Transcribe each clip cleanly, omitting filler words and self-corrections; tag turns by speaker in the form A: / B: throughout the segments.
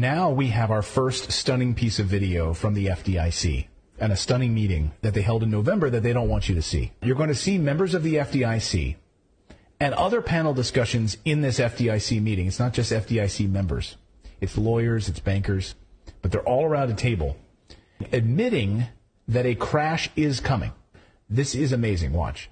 A: Now we have our first stunning piece of video from the FDIC and a stunning meeting that they held in November that they don't want you to see. You're going to see members of the FDIC and other panel discussions in this FDIC meeting. It's not just FDIC members. It's lawyers, it's bankers, but they're all around a table admitting that a crash is coming. This is amazing. Watch.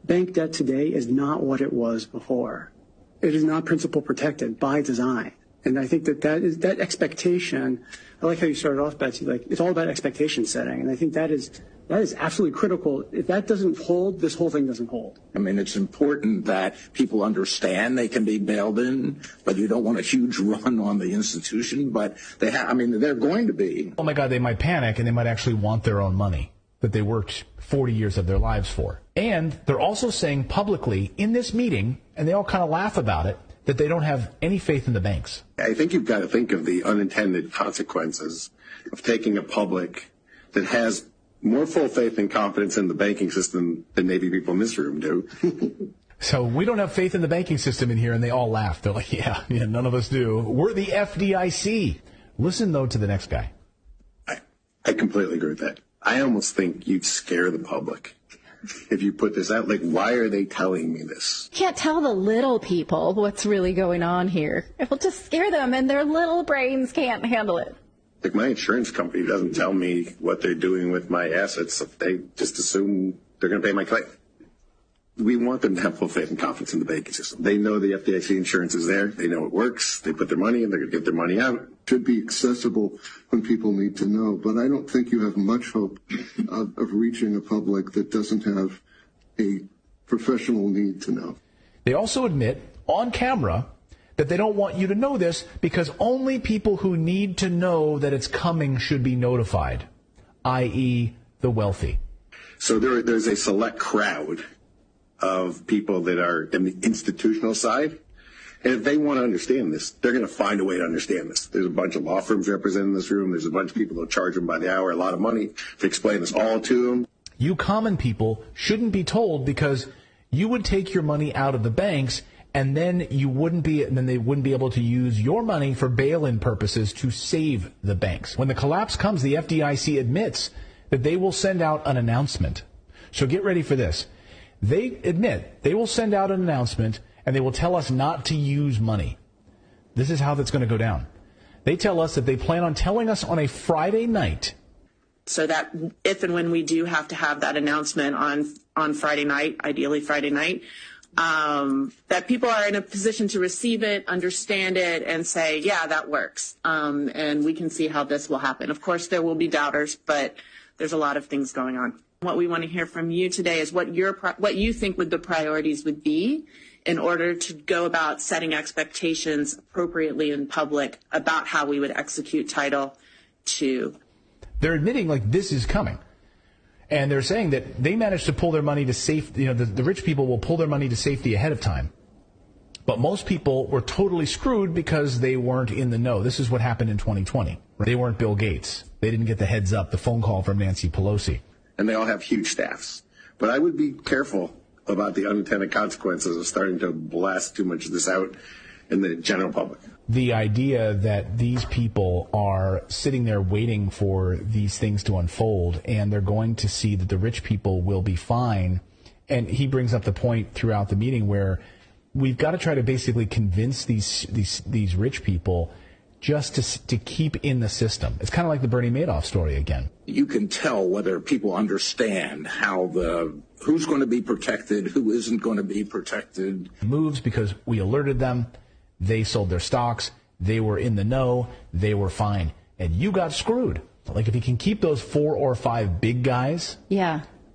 B: Bank debt today is not what it was before. It is not principal protected by design. And I think that expectation, I like how you started off, Betsy, like it's all about expectation setting. And I think that is absolutely critical. If that doesn't hold, this whole thing doesn't hold.
C: I mean, it's important that people understand they can be bailed in, but you don't want a huge run on the institution. But they're going to be.
A: Oh my God, they might panic and they might actually want their own money that they worked 40 years of their lives for. And they're also saying publicly in this meeting, and they all kind of laugh about it, that they don't have any faith in the banks.
D: I think you've got to think of the unintended consequences of taking a public that has more full faith and confidence in the banking system than maybe people in this room do.
A: So we don't have faith in the banking system in here, and they all laugh. They're like, yeah, none of us do. We're the FDIC. Listen, though, to the next guy.
D: I completely agree with that. I almost think you'd scare the public if you put this out. Like, why are they telling me this?
E: Can't tell the little people what's really going on here. It will just scare them, and their little brains can't handle it.
D: Like, my insurance company doesn't tell me what they're doing with my assets. They just assume they're going to pay my claim. We want them to have full faith and confidence in the banking system. They know the FDIC insurance is there. They know it works. They put their money in. They're going to get their money out.
F: Should be accessible when people need to know. But I don't think you have much hope of reaching a public that doesn't have a professional need to know.
A: They also admit on camera that they don't want you to know this because only people who need to know that it's coming should be notified, i.e. the wealthy.
D: So there's a select crowd of people that are in the institutional side. And if they want to understand this, they're going to find a way to understand this. There's a bunch of law firms represented in this room. There's a bunch of people that charge them by the hour a lot of money to explain this all to them.
A: You common people shouldn't be told because you would take your money out of the banks and then they wouldn't be able to use your money for bail-in purposes to save the banks. When the collapse comes, the FDIC admits that they will send out an announcement. So get ready for this. They admit they will send out an announcement and they will tell us not to use money. This is how that's going to go down. They tell us that they plan on telling us on a Friday night.
G: So that if and when we do have to have that announcement on Friday night, ideally Friday night, that people are in a position to receive it, understand it, and say, yeah, that works. And we can see how this will happen. Of course, there will be doubters, but there's a lot of things going on. What we want to hear from you today is what you think the priorities would be in order to go about setting expectations appropriately in public about how we would execute Title II.
A: They're admitting like this is coming. And they're saying that they managed to pull their money to safety. The rich people will pull their money to safety ahead of time. But most people were totally screwed because they weren't in the know. This is what happened in 2020. They weren't Bill Gates. They didn't get the heads up, the phone call from Nancy Pelosi.
D: And they all have huge staffs. But I would be careful about the unintended consequences of starting to blast too much of this out in the general public.
A: The idea that these people are sitting there waiting for these things to unfold and they're going to see that the rich people will be fine. And he brings up the point throughout the meeting where we've got to try to basically convince these rich people just to keep in the system. It's kind of like the Bernie Madoff story again.
C: You can tell whether people understand who's going to be protected, who isn't going to be protected.
A: Moves because we alerted them. They sold their stocks. They were in the know. They were fine. And you got screwed. Like if he can keep those 4 or 5 big guys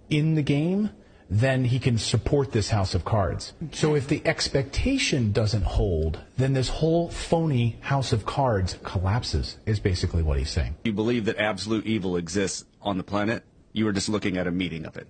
A: in the game, then he can support this house of cards. Okay. So if the expectation doesn't hold, then this whole phony house of cards collapses, is basically what he's saying.
H: You believe that absolute evil exists on the planet? You were just looking at a meeting of it.